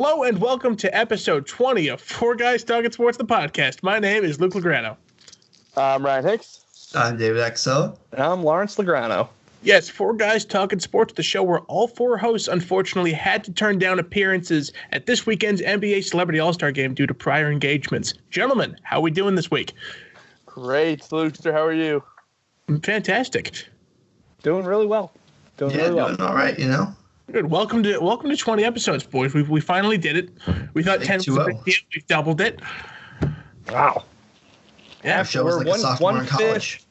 Hello and welcome to episode 20 of Four Guys Talkin Sports, the podcast. My name is Luke Legrano. I'm Ryan Hicks. I'm David Axel. And I'm Lawrence Legrano. Yes, Four Guys Talkin Sports, the show where all four hosts unfortunately had to turn down appearances at this weekend's NBA Celebrity All-Star Game due to prior engagements. Gentlemen, how are we doing this week? Great, Lukester. How are you? Fantastic. Doing really well. Doing all right, you know. Good. Welcome to 20 episodes, boys. We finally did it. We thought 10 was a big deal. We've doubled it. Wow. Yeah, our show was like a sophomore in college.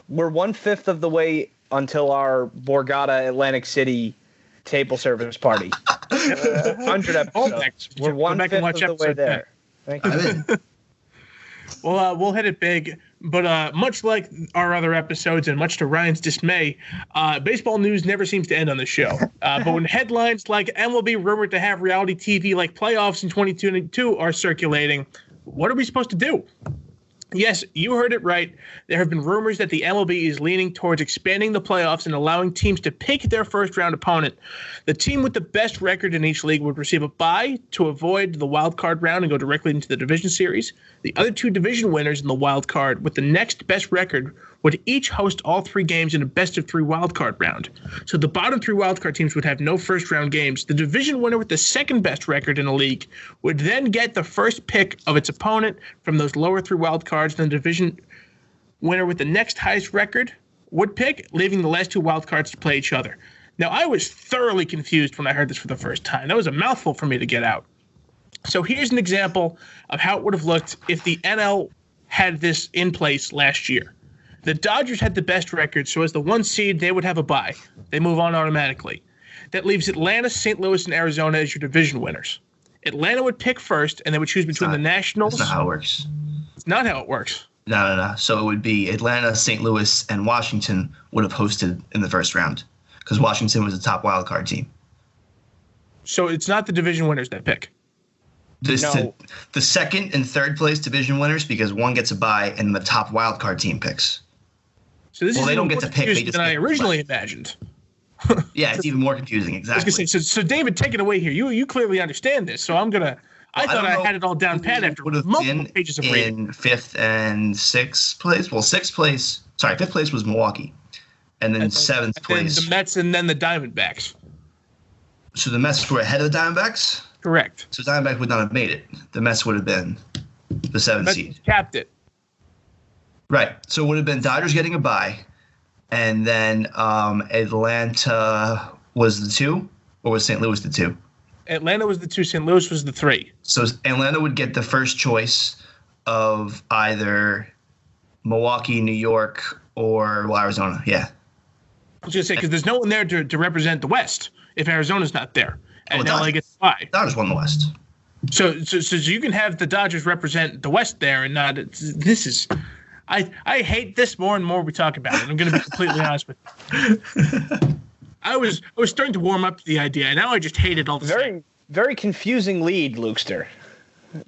We're 1/5 of the way until our Borgata Atlantic City table service party. 100 episodes. We're 1/5 of the way there. Thank you. Well, we'll hit it big, but much like our other episodes and much to Ryan's dismay, baseball news never seems to end on the show. But when headlines like MLB rumored to have reality TV like playoffs in 2022 are circulating, what are we supposed to do? Yes, you heard it right. There have been rumors that the MLB is leaning towards expanding the playoffs and allowing teams to pick their first-round opponent. The team with the best record in each league would receive a bye to avoid the wild card round and go directly into the division series. The other two division winners in the wild card with the next best record would each host all three games in a best-of-3 wild card round. So the bottom three wild card teams would have no first-round games. The division winner with the second-best record in a league would then get the first pick of its opponent from those lower three wild cards. And the division winner with the next highest record would pick, leaving the last two wild cards to play each other. Now, I was thoroughly confused when I heard this for the first time. That was a mouthful for me to get out. So here's an example of how it would have looked if the NL had this in place last year. The Dodgers had the best record, so as the 1 seed, they would have a bye. They move on automatically. That leaves Atlanta, St. Louis, and Arizona as your division winners. Atlanta would pick first, and they would choose between the Nationals. That's not how it works. It's not how it works. No. So it would be Atlanta, St. Louis, and Washington would have hosted in the first round because Washington was the top wild card team. So it's not the division winners that pick. The second and third place division winners, because one gets a bye and the top wild card team picks. So this is they don't get to pick. They just than I originally imagined. Yeah, it's even more confusing. Exactly. I was gonna say, so David, take it away here. You clearly understand this, so I'm gonna. I thought I had it all down pat after multiple pages of reading. In fifth and sixth place. Well, fifth place was Milwaukee, and then seventh place the Mets, and then the Diamondbacks. So the Mets were ahead of the Diamondbacks. Correct. So Diamondbacks would not have made it. The Mets would have been the 7th seed. Capped it. Right. So it would have been Dodgers getting a bye, and then Atlanta was the 2, or was St. Louis the 2? Atlanta was the 2. St. Louis was the 3. So Atlanta would get the first choice of either Milwaukee, New York, or Arizona. Yeah. I was going to say, because there's no one there to represent the West if Arizona's not there. And LA gets a bye. Dodgers won the West. So you can have the Dodgers represent the West there, and not. This is. I hate this more and more we talk about it. I'm going to be completely honest with you. I was starting to warm up to the idea, and now I just hate it all the time. Very confusing lead, Lukester.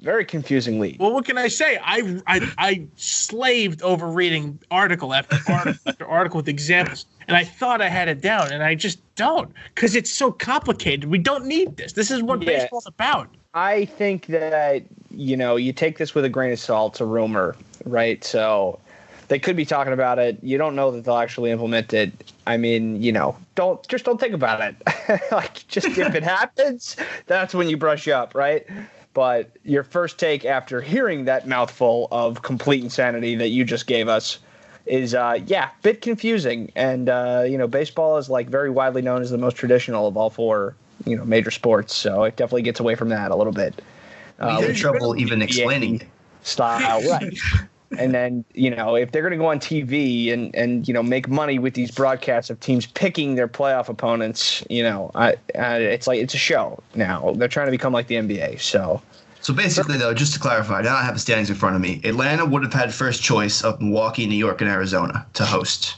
Very confusing lead. Well, what can I say? I slaved over reading article after article after article with examples, and I thought I had it down, and I just don't, because it's so complicated. We don't need this. This is what baseball's about. I think that, you take this with a grain of salt. It's a rumor, right? So they could be talking about it. You don't know that they'll actually implement it. I mean, don't think about it. Just if it happens, that's when you brush up, right? But your first take after hearing that mouthful of complete insanity that you just gave us is, bit confusing. And, baseball is very widely known as the most traditional of all four, major sports. So it definitely gets away from that a little bit. We had trouble even explaining it. Style, right. And then, if they're going to go on TV and make money with these broadcasts of teams picking their playoff opponents, it's a show now. They're trying to become like the NBA. So basically, though, just to clarify, now I have the standings in front of me. Atlanta would have had first choice of Milwaukee, New York, and Arizona to host.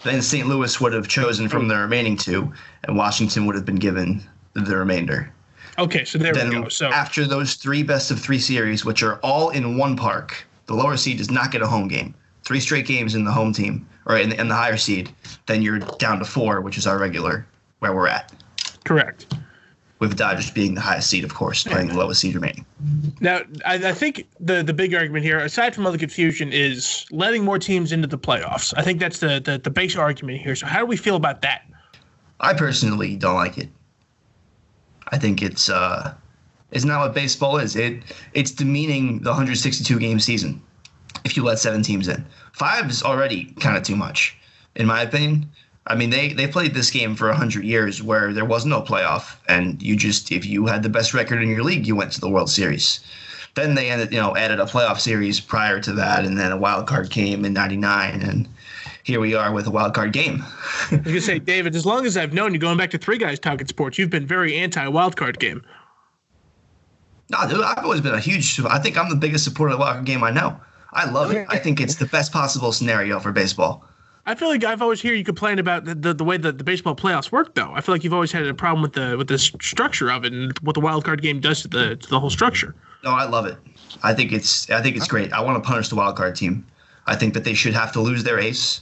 Then St. Louis would have chosen from the remaining 2, and Washington would have been given the remainder. Okay, so there we go. So after those 3 best-of-3 series, which are all in one park, the lower seed does not get a home game. 3 straight games in the home team, or in the higher seed, then you're down to 4, which is our regular, where we're at. Correct. with the Dodgers being the highest seed, of course, playing the lowest seed remaining. Now, I think the big argument here, aside from all the confusion, is letting more teams into the playoffs. I think that's the base argument here. So how do we feel about that? I personally don't like it. I think it's not what baseball is. It's demeaning the 162 game season if you let 7 teams in. 5 is already kind of too much, in my opinion. I mean, they played this game for 100 years where there was no playoff, and if you had the best record in your league, you went to the World Series. Then they added a playoff series prior to that, and then a wild card came in '99, and here we are with a wild card game. I was gonna say, David, as long as I've known you, going back to Three Guys Talking Sports, you've been very anti-wild card game. No, dude, I've always been I think I'm the biggest supporter of the wild card game I know. I love it. I think it's the best possible scenario for baseball. I feel like I've always heard you complain about the way that the baseball playoffs work, though. I feel like you've always had a problem with the structure of it and what the wild card game does to the whole structure. No, I love it. I think it's great. I want to punish the wild card team. I think that they should have to lose their ace,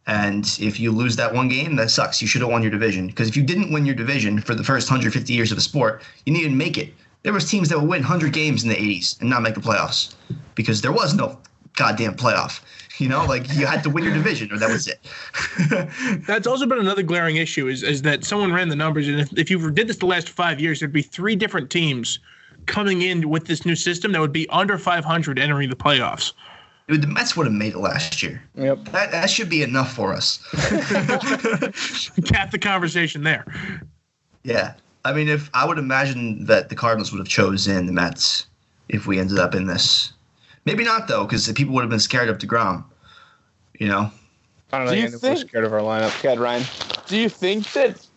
and if you lose that one game, that sucks. You should have won your division, because if you didn't win your division for the first 150 years of the sport, you didn't even make it. There was teams that would win 100 games in the 80s and not make the playoffs because there was no goddamn playoff. You had to win your division, or that was it. That's also been another glaring issue is that someone ran the numbers, and if you did this the last 5 years, there'd be 3 different teams coming in with this new system that would be under 500 entering the playoffs. Dude, the Mets would have made it last year. Yep. That should be enough for us. Cap the conversation there. Yeah. I mean, if I would imagine that the Cardinals would have chosen the Mets if we ended up in this. Maybe not, though, because the people would have been scared of DeGrom. I don't know. Anyone was scared of our lineup. Go ahead, Ryan. Do you think that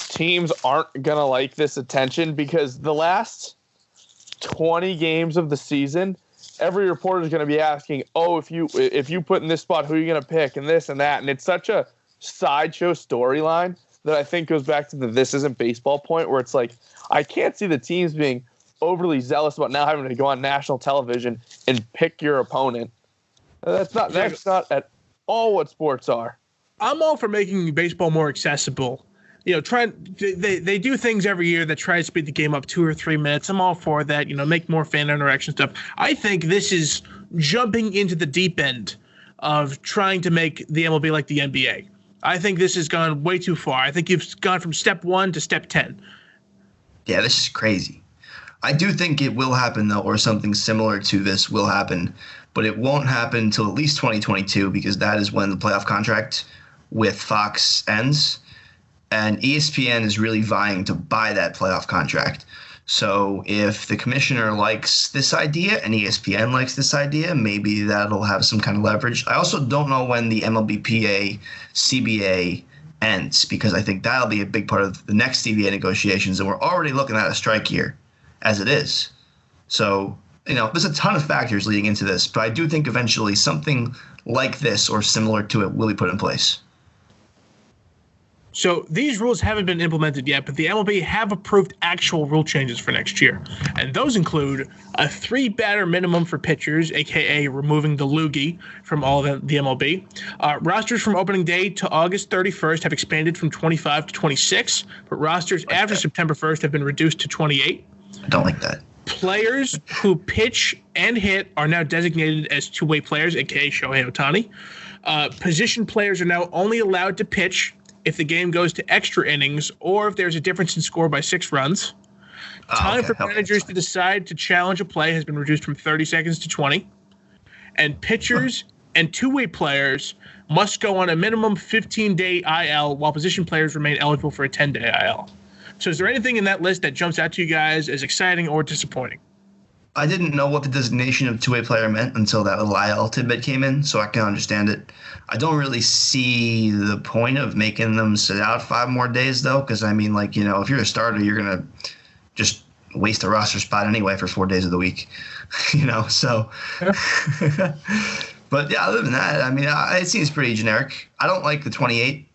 teams aren't gonna like this attention because the last 20 games of the season, every reporter is gonna be asking, "Oh, if you put in this spot, who are you gonna pick?" and this and that, and it's such a sideshow storyline that I think goes back to the "this isn't baseball" point, where it's like I can't see the teams being overly zealous about now having to go on national television and pick your opponent. That's not at all what sports are. I'm all for making baseball more accessible. They do things every year that try to speed the game up 2 or 3 minutes. I'm all for that. Make more fan interaction stuff. I think this is jumping into the deep end of trying to make the MLB like the NBA. I think this has gone way too far. I think you've gone from step 1 to step 10. Yeah, this is crazy. I do think it will happen, though, or something similar to this will happen, but it won't happen until at least 2022 because that is when the playoff contract with Fox ends, and ESPN is really vying to buy that playoff contract. So if the commissioner likes this idea and ESPN likes this idea, maybe that'll have some kind of leverage. I also don't know when the MLBPA CBA ends because I think that'll be a big part of the next CBA negotiations, and we're already looking at a strike year as it is. So, there's a ton of factors leading into this, but I do think eventually something like this or similar to it will be put in place. So these rules haven't been implemented yet, but the MLB have approved actual rule changes for next year. And those include a 3-batter minimum for pitchers, a.k.a. removing the loogie from all of the MLB. Rosters from opening day to August 31st have expanded from 25 to 26, but rosters after September 1st have been reduced to 28. I don't like that. Players who pitch and hit are now designated as two-way players, a.k.a. Shohei Ohtani. Position players are now only allowed to pitch if the game goes to extra innings or if there's a difference in score by 6 runs. Time for managers to decide to challenge a play has been reduced from 30 seconds to 20. And pitchers and two-way players must go on a minimum 15-day IL while position players remain eligible for a 10-day IL. So is there anything in that list that jumps out to you guys as exciting or disappointing? I didn't know what the designation of two-way player meant until that little IL tidbit came in, so I can understand it. I don't really see the point of making them sit out 5 more days, though, because, if you're a starter, you're going to just waste a roster spot anyway for 4 days of the week, so. Yeah. But, yeah, other than that, it seems pretty generic. I don't like the 28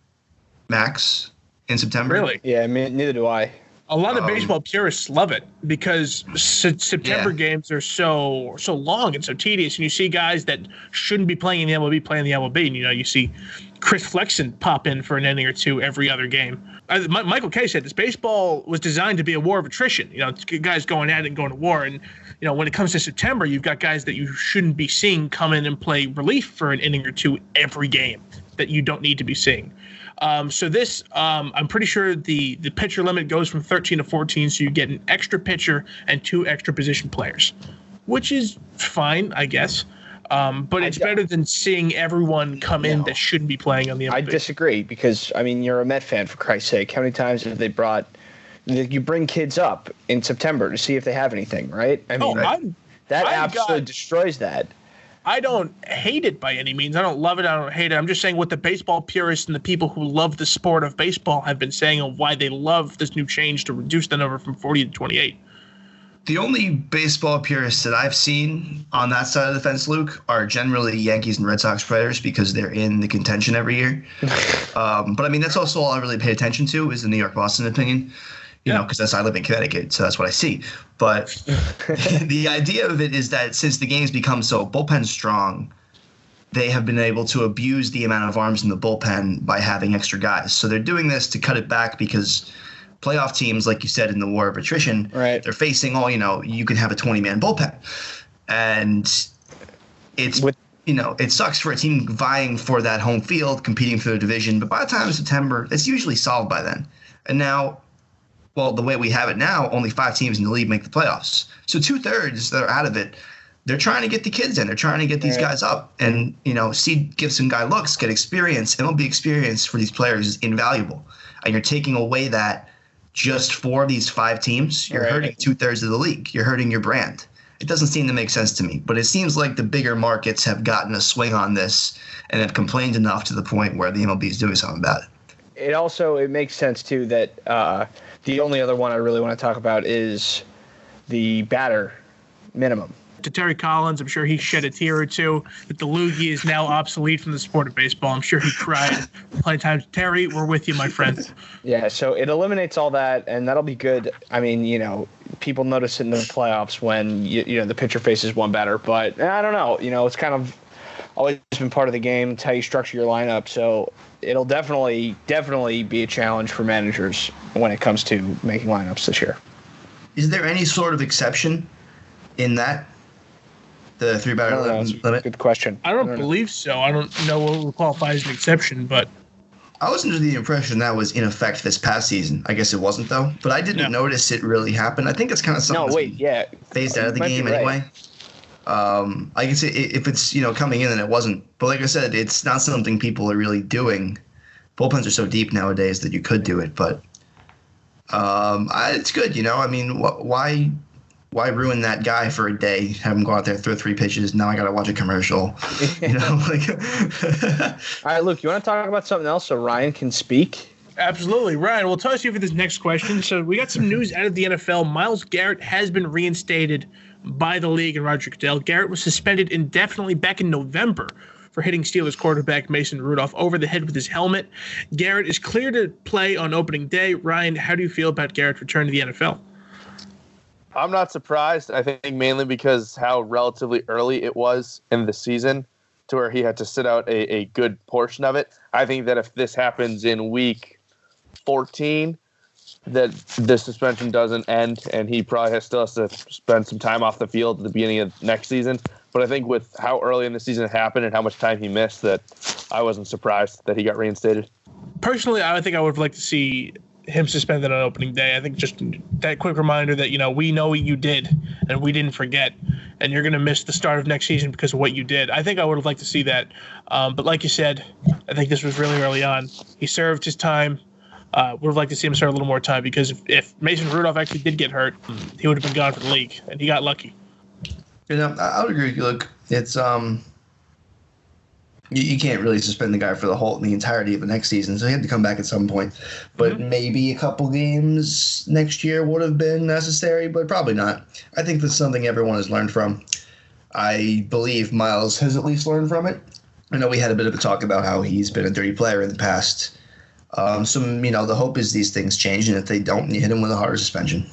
max in September. Really? Yeah, neither do I. A lot of baseball purists love it because September games are so long and so tedious, and you see guys that shouldn't be playing in the MLB playing the MLB. And you see Chris Flexen pop in for an inning or two every other game. Michael Kay said this: baseball was designed to be a war of attrition. Guys going at it and going to war. And when it comes to September, you've got guys that you shouldn't be seeing come in and play relief for an inning or two every game that you don't need to be seeing. So this, I'm pretty sure the pitcher limit goes from 13 to 14, so you get an extra pitcher and 2 extra position players, which is fine, I guess. But it's better than seeing everyone come in that shouldn't be playing on the MLB. I disagree because, you're a Met fan, for Christ's sake. How many times have they you bring kids up in September to see if they have anything, right? That absolutely destroys that. I don't hate it by any means. I don't love it. I don't hate it. I'm just saying what the baseball purists and the people who love the sport of baseball have been saying and why they love this new change to reduce the number from 40 to 28. The only baseball purists that I've seen on that side of the fence, Luke, are generally Yankees and Red Sox players because they're in the contention every year. But that's also all I really pay attention to is the New York-Boston opinion. Because I live in Connecticut, so that's what I see. But the idea of it is that since the game's become so bullpen strong, they have been able to abuse the amount of arms in the bullpen by having extra guys. So they're doing this to cut it back because playoff teams, like you said, in the war of attrition, right, they're facing you can have a 20-man bullpen. And it sucks for a team vying for that home field, competing for the division. But by the time of September, it's usually solved by then. And now, the way we have it now, only 5 teams in the league make the playoffs. So 2/3 that are out of it, they're trying to get the kids in. They're trying to get these guys up. And, give some guy looks, get experience. MLB experience for these players is invaluable. And you're taking away that just for these 5 teams. You're hurting 2/3 of the league. You're hurting your brand. It doesn't seem to make sense to me. But it seems like the bigger markets have gotten a swing on this and have complained enough to the point where the MLB is doing something about it. It makes sense, too, that the only other one I really want to talk about is the batter minimum. To Terry Collins, I'm sure he shed a tear or two that the loogie is now obsolete from the sport of baseball. I'm sure he cried plenty of times. Terry, we're with you, my friend. Yeah, so it eliminates all that, and that'll be good. People notice it in the playoffs when the pitcher faces one batter, but I don't know. It's kind of always been part of the game. It's how you structure your lineup. So it'll definitely be a challenge for managers when it comes to making lineups this year. Is there any sort of exception in that? The 3-batter limit? Good question. I don't believe so. I don't know what would qualify as an exception, but I was under the impression that was in effect this past season. I guess it wasn't, though. But I didn't notice it really happen. I think it's kind of something phased out of the game anyway. I guess if it's coming in and it wasn't. But like I said, it's not something people are really doing. Bullpens are so deep nowadays that you could do it, but it's good. Why ruin that guy for a day? Have him go out there, throw 3 pitches. Now I got to watch a commercial. All right, Luke, you want to talk about something else so Ryan can speak? Absolutely. Ryan, we'll toss you for this next question. So we got some news out of the NFL. Myles Garrett has been reinstated by the league and Roger Goodell. Garrett was suspended indefinitely back in November for hitting Steelers quarterback Mason Rudolph over the head with his helmet. Garrett is clear to play on opening day. Ryan, how do you feel about Garrett's return to the NFL? I'm not surprised. I think mainly because how relatively early it was in the season to where he had to sit out a good portion of it. I think that if this happens in week 14, that the suspension doesn't end and he probably still has to spend some time off the field at the beginning of next season. But I think with how early in the season it happened and how much time he missed, that I wasn't surprised that he got reinstated. Personally, I think I would like to see him suspended on opening day. I think just that quick reminder that, we know what you did and we didn't forget, and you're going to miss the start of next season because of what you did. I think I would have liked to see that. But like you said, I think this was really early on. He served his time. Would have liked to see him serve a little more time because if Mason Rudolph actually did get hurt, he would have been gone for the league, and he got lucky. I would agree with you. Look, it's you can't really suspend the guy for the entirety of the next season, so he had to come back at some point. But maybe a couple games next year would have been necessary, but probably not. I think that's something everyone has learned from. I believe Myles has at least learned from it. I know we had a bit of a talk about how he's been a dirty player in the past. The hope is these things change, and if they don't, you hit him with a harder suspension.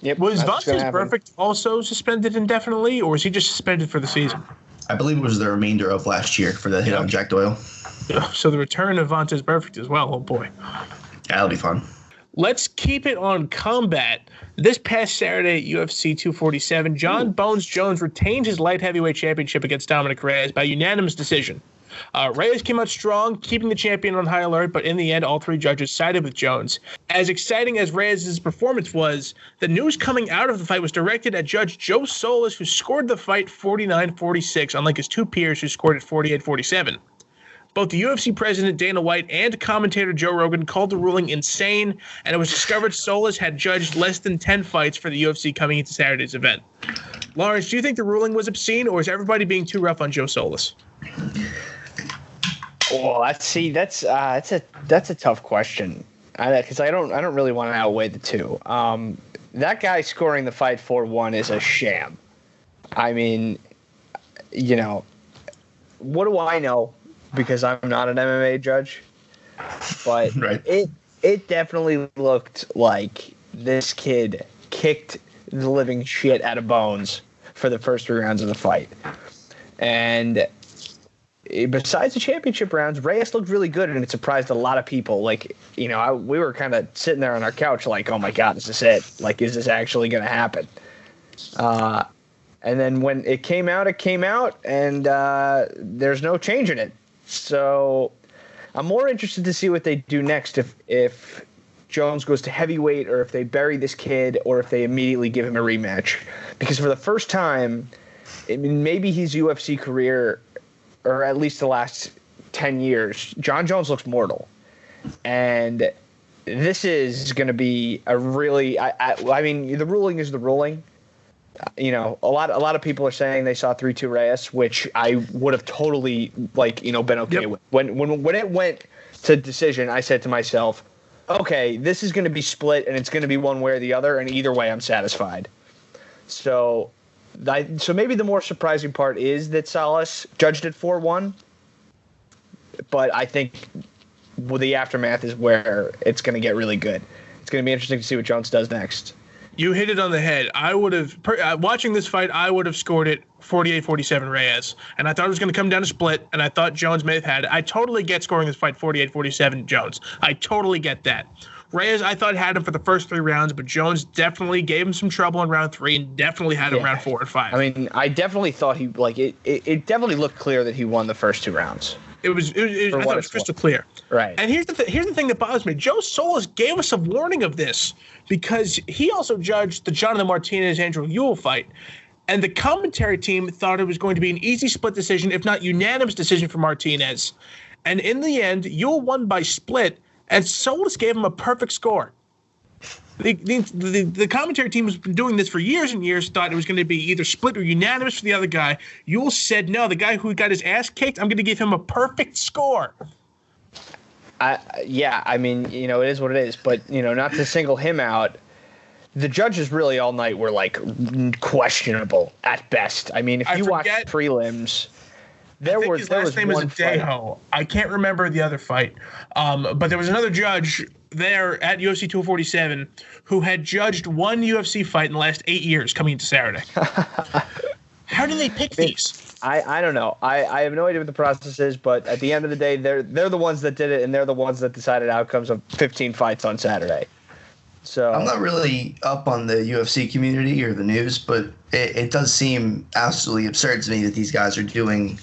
Yep, was Vontaze Perfect also suspended indefinitely, or was he just suspended for the season? I believe it was the remainder of last year for the hit on Jack Doyle. So the return of Vontaze Perfect as well. Oh boy. That'll be fun. Let's keep it on combat. This past Saturday at UFC 247, John Bones Jones retained his light heavyweight championship against Dominic Reyes by unanimous decision. Reyes came out strong, keeping the champion on high alert, but in the end, all three judges sided with Jones. As exciting as Reyes' performance was, the news coming out of the fight was directed at Judge Joe Solis, who scored the fight 49-46, unlike his two peers who scored it 48-47. Both the UFC president Dana White and commentator Joe Rogan called the ruling insane, and it was discovered Solis had judged less than 10 fights for the UFC coming into Saturday's event. Lawrence, do you think the ruling was obscene, or is everybody being too rough on Joe Solis? Well, that's a tough question because I don't really want to outweigh the two. That guy scoring the fight 4-1 is a sham. I mean, what do I know? Because I'm not an MMA judge, but right. it definitely looked like this kid kicked the living shit out of Bones for the first 3 rounds of the fight. And besides the championship rounds, Reyes looked really good, and it surprised a lot of people. Like, we were kind of sitting there on our couch like, oh my God, is this it? Like, is this actually going to happen? And then when it came out, and there's no change in it. So I'm more interested to see what they do next if Jones goes to heavyweight or if they bury this kid or if they immediately give him a rematch. Because for the first time, maybe his UFC career, or at least the last 10 years, John Jones looks mortal. And this is going to be a really I mean, the ruling is the ruling. A lot of people are saying they saw 3-2 Reyes, which I would have totally been okay with. When it went to decision, I said to myself, okay, this is going to be split and it's going to be one way or the other, and either way I'm satisfied. So maybe the more surprising part is that Solis judged it 4-1, but I think the aftermath is where it's going to get really good. It's going to be interesting to see what Jones does next. You hit it on the head. I would have, watching this fight, I would have scored it 48-47 Reyes. And I thought it was going to come down to split, and I thought Jones may have had it. I totally get scoring this fight 48-47 Jones. I totally get that. Reyes, I thought, had him for the first 3 rounds, but Jones definitely gave him some trouble in round 3 and definitely had him round 4 and 5. I mean, I definitely thought it definitely looked clear that he won the first 2 rounds. I thought it was crystal clear. Right. And here's the thing that bothers me. Joe Solis gave us a warning of this because he also judged the Jonathan Martinez-Andrew Ewell fight. And the commentary team thought it was going to be an easy split decision, if not unanimous decision for Martinez. And in the end, Ewell won by split, and Solis gave him a perfect score. The commentary team has been doing this for years and years, thought it was going to be either split or unanimous for the other guy. Ewell said, no, the guy who got his ass kicked, I'm going to give him a perfect score. I mean, it is what it is. But, not to single him out, the judges really all night were, questionable at best. I mean, if you watch prelims, his last name is Adejo. I can't remember the other fight. But there was another judge there at UFC 247 who had judged one UFC fight in the last 8 years coming into Saturday. How do they pick these? I don't know. I have no idea what the process is, but at the end of the day, they're the ones that did it, and they're the ones that decided outcomes of 15 fights on Saturday. So I'm not really up on the UFC community or the news, but it does seem absolutely absurd to me that these guys are doing.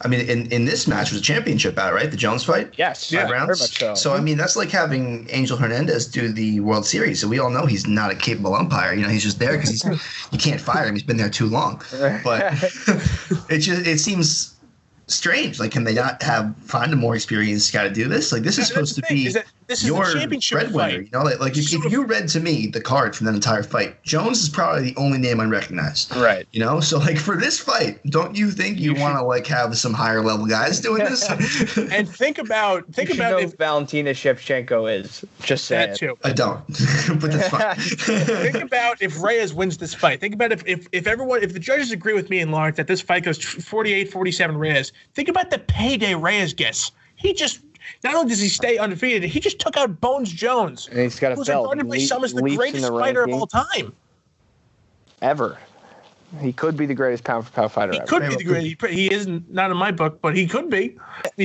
I mean, in this match was a championship bout, right? The Jones fight? Yes. 5 rounds? Very much so. So, I mean, that's like having Angel Hernandez do the World Series. So we all know he's not a capable umpire. He's just there because you can't fire him. He's been there too long. But it seems strange. Like, can they not find a more experienced guy to do this? Like, this is supposed to be your breadwinner. Like if you read to me the card from that entire fight, Jones is probably the only name I recognized. Right. So like for this fight, don't you think you want to have some higher level guys doing this? And think about if Valentina Shevchenko is. Just saying. That too. I don't, but that's fine. Think about if Reyes wins this fight. Think about if the judges agree with me and Lawrence that this fight goes 48-47 Reyes. Think about the payday Reyes gets. He just. Not only does he stay undefeated, he just took out Bones Jones. And he's got a who's belt. regarded by some as the greatest fighter of all time. Ever. He could be the greatest pound for pound fighter He ever. could be the greatest. He isn't, not in my book, but he could be.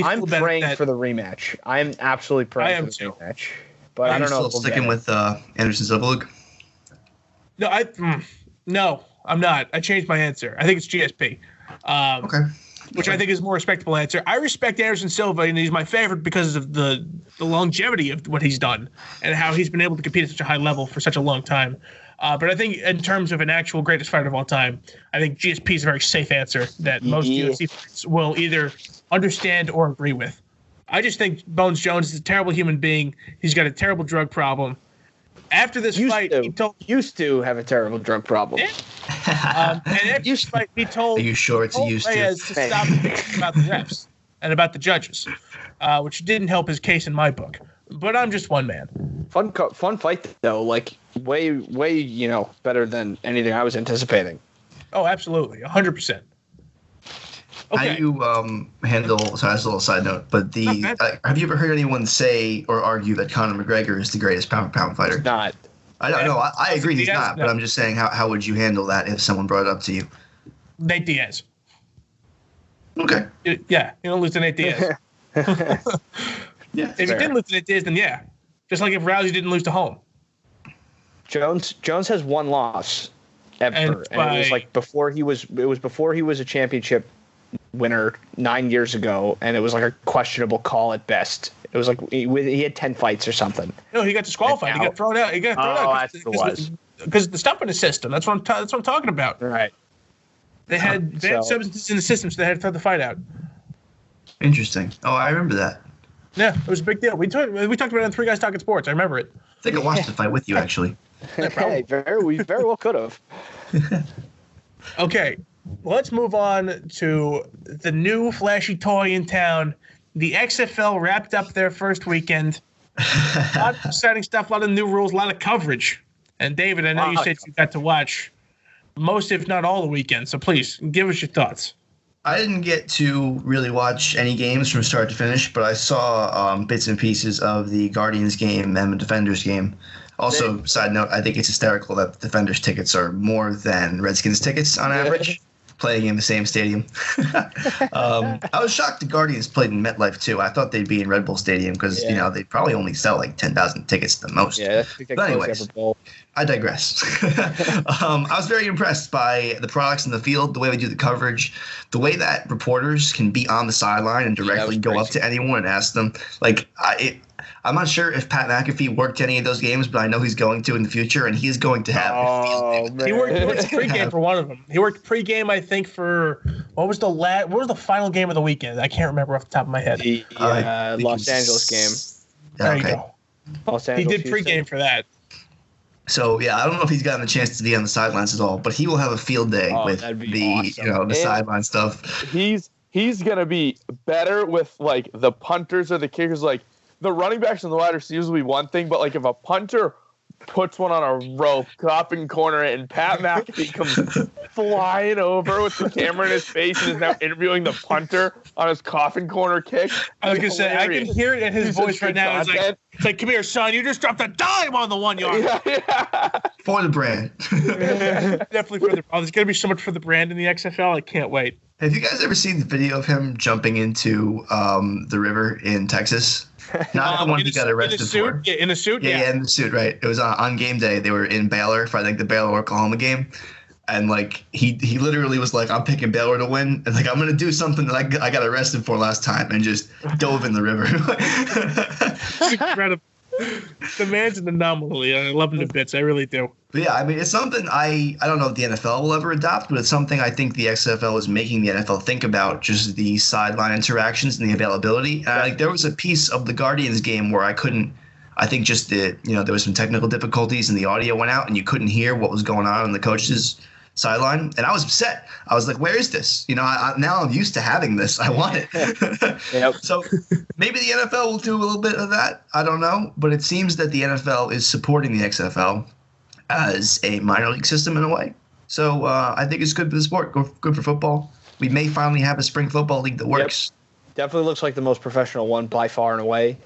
I'm praying for the rematch. I'm absolutely praying for the rematch. But I don't know. Still sticking with Anderson Silva. No, I'm not. I changed my answer. I think it's GSP. Okay. Which I think is a more respectable answer. I respect Anderson Silva, and he's my favorite because of the longevity of what he's done and how he's been able to compete at such a high level for such a long time. But I think in terms of an actual greatest fighter of all time, I think GSP is a very safe answer that most UFC fans will either understand or agree with. I just think Bones Jones is a terrible human being. He's got a terrible drug problem. After this fight, he used to have a terrible drug problem. Yeah. And after this fight, he told. Are you sure it's used to stop thinking about the refs and about the judges, which didn't help his case in my book. But I'm just one man. Fun fight though, like way better than anything I was anticipating. Oh, absolutely, 100%. Okay. How do you handle? So that's a little side note, but have you ever heard anyone say or argue that Conor McGregor is the greatest pound for pound fighter? Not. I don't know. I agree he's not, but I'm just saying, how would you handle that if someone brought it up to you? Nate Diaz. Okay. Yeah, you don't lose to Nate Diaz. Yeah. If you didn't lose to Nate Diaz, then yeah. Just like if Rousey didn't lose to Holm. Jones has one loss ever, and it was like before he was a championship winner 9 years ago, and it was like a questionable call at best. It was like he had 10 fights or something. No, he got disqualified. He got thrown out. Because the stuff in the system. That's what I'm talking about. Right. They had substances in the system, so they had to throw the fight out. Interesting. Oh, I remember that. Yeah, it was a big deal. We talked about it on Three Guys Talking Sports. I remember it. I think I watched the fight with you, actually. Hey, we very well could have. Okay, let's move on to the new flashy toy in town. The XFL wrapped up their first weekend. A lot of exciting stuff, a lot of new rules, a lot of coverage. And David, I know you said you got to watch most, if not all, the weekend. So please, give us your thoughts. I didn't get to really watch any games from start to finish, but I saw bits and pieces of the Guardians game and the Defenders game. Also, side note, I think it's hysterical that Defenders tickets are more than Redskins tickets on average, playing in the same stadium. I was shocked the Guardians played in MetLife, too. I thought they'd be in Red Bull Stadium because, they probably only sell like 10,000 tickets the most. Yeah, I think but anyways, I digress. I was very impressed by the products in the field, the way they do the coverage, the way that reporters can be on the sideline and directly go up to anyone and ask them. Like, I'm not sure if Pat McAfee worked any of those games, but I know he's going to in the future, and he's going to have a field day. He worked pregame for one of them. He worked pregame, I think, for what was the final game of the weekend? I can't remember off the top of my head. The Los Angeles game. There you go. Los Angeles, he did pregame for that. So yeah, I don't know if he's gotten a chance to be on the sidelines at all, but he will have a field day with the sideline stuff. He's gonna be better with like the punters or the kickers. Like the running backs and the wide receivers will be one thing, but like if a punter puts one on a rope, copping corner, and Pat McAfee comes flying over with the camera in his face and is now interviewing the punter on his coffin corner kick. I was gonna say, I can hear it in his voice right now. It's like, come here, son, you just dropped a dime on the 1 yard. Yeah. For the brand. Definitely for the brand. There's gonna be so much for the brand in the XFL. I can't wait. Have you guys ever seen the video of him jumping into the river in Texas? Not the one he got arrested for. Yeah, in a suit? Yeah, in the suit, right. It was on game day. They were in Baylor for, I think, the Baylor-Oklahoma game. And, like, he literally was like, I'm picking Baylor to win. And, like, I'm going to do something that I got arrested for last time, and just dove in the river. Incredible. The man's an anomaly. I love him to bits. I really do. But yeah, I mean, it's something I don't know if the NFL will ever adopt, but it's something I think the XFL is making the NFL think about, just the sideline interactions and the availability. And like, there was a piece of the Guardians game where I think just there was some technical difficulties and the audio went out and you couldn't hear what was going on the coach's sideline. And I was upset. I was like, where is this? Now I'm used to having this. I want it. Yep. So maybe the NFL will do a little bit of that. I don't know. But it seems that the NFL is supporting the XFL as a minor league system in a way. So I think it's good for the sport, good for football. We may finally have a spring football league that works. Yep. Definitely looks like the most professional one by far and away.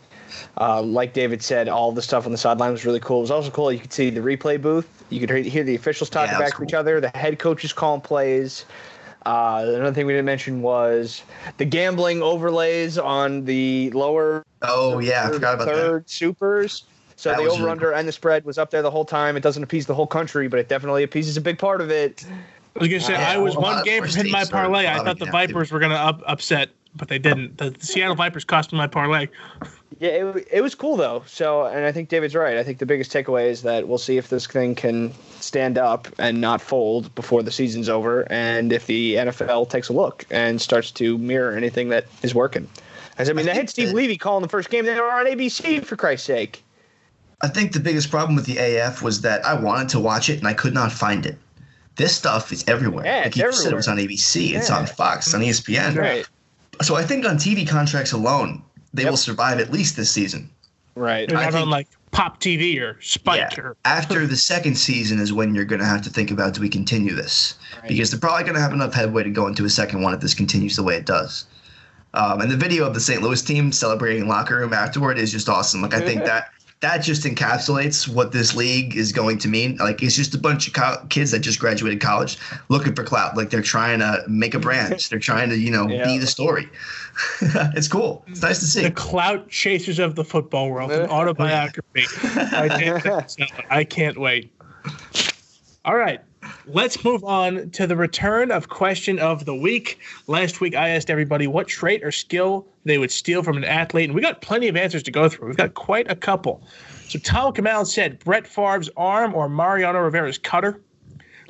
Like David said, all the stuff on the sideline was really cool. It was also cool you could see the replay booth You could hear the officials talking back to each other. The head coaches calling plays. Another thing we didn't mention was the gambling overlays on the lower. Oh yeah, I forgot about third that. Supers. So the over/under and the spread was up there the whole time. It doesn't appease the whole country, but it definitely appeases a big part of it. I was gonna say I was one game from hitting my parlay. I thought the Vipers were gonna upset, but they didn't. The Seattle Vipers cost me my parlay. Yeah, it was cool though. So, and I think David's right. I think the biggest takeaway is that we'll see if this thing can stand up and not fold before the season's over, and if the NFL takes a look and starts to mirror anything that is working. As I mean, they had Steve Levy calling the first game. They were on ABC, for Christ's sake. I think the biggest problem with the AF was that I wanted to watch it and I could not find it. This stuff is everywhere. Yeah, like you said, it was on ABC, it's on Fox, it's on ESPN. Right. So I think on TV contracts alone, they will survive at least this season. Right. They're not on like Pop TV or Spike. Yeah. After the second season is when you're going to have to think about, do we continue this? Right. Because they're probably going to have enough headway to go into a second one if this continues the way it does. And the video of the St. Louis team celebrating locker room afterward is just awesome. Like I think that just encapsulates what this league is going to mean. Like it's just a bunch of kids that just graduated college looking for clout. Like they're trying to make a brand. They're trying to, be the story. It's cool. It's nice to see. The clout chasers of the football world, an autobiography. I can't wait. All right. Let's move on to the return of question of the week. Last week, I asked everybody what trait or skill they would steal from an athlete, and we got plenty of answers to go through. We've got quite a couple. So Tal Kamal said Brett Favre's arm or Mariano Rivera's cutter.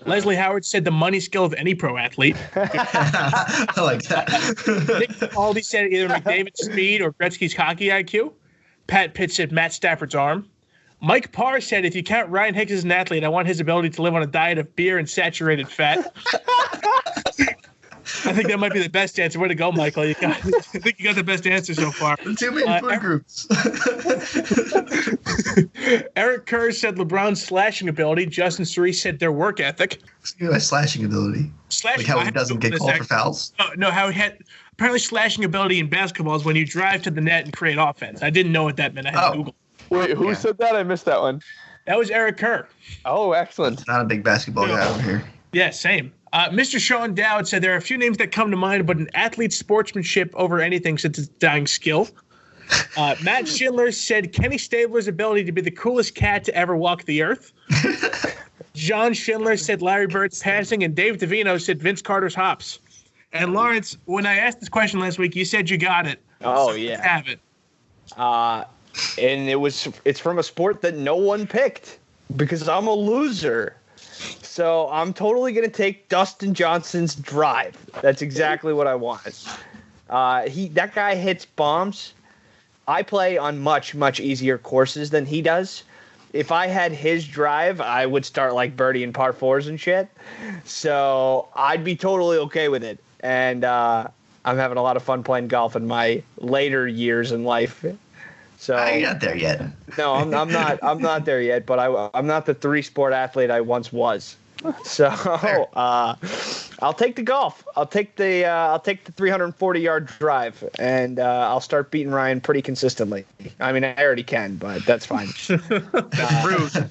Leslie Howard said the money skill of any pro athlete. I like that. Nick Capaldi said either McDavid's speed or Gretzky's hockey IQ. Pat Pitt said Matt Stafford's arm. Mike Parr said, if you count Ryan Hicks as an athlete, I want his ability to live on a diet of beer and saturated fat. I think that might be the best answer. Way to go, Michael. I think you got the best answer so far. Too many food groups. Eric Kerr said LeBron's slashing ability. Justin Cerise said their work ethic. Slashing ability. Like how he doesn't get called for fouls? No, how he had... Apparently slashing ability in basketball is when you drive to the net and create offense. I didn't know what that meant. I had to Google. Wait, who said that? I missed that one. That was Eric Kerr. Oh, excellent. Not a big basketball guy over here. Yeah, same. Mr. Sean Dowd said there are a few names that come to mind, but an athlete's sportsmanship over anything since it's dying skill. Matt Schindler said Kenny Stabler's ability to be the coolest cat to ever walk the earth. John Schindler said Larry Bird's passing, and Dave DeVino said Vince Carter's hops. And Lawrence, when I asked this question last week, you said you got it. Oh, so yeah. Let's have it. And it's from a sport that no one picked because I'm a loser. So I'm totally going to take Dustin Johnson's drive. That's exactly what I want. That guy hits bombs. I play on much, much easier courses than he does. If I had his drive, I would start like birdie and par fours and shit. So I'd be totally okay with it. And I'm having a lot of fun playing golf in my later years in life. So you're not there yet. No, I'm not. I'm not there yet. But I'm not the 3-sport athlete I once was. So I'll take the golf. I'll take the 340-yard drive, and I'll start beating Ryan pretty consistently. I mean, I already can, but that's fine. That's rude.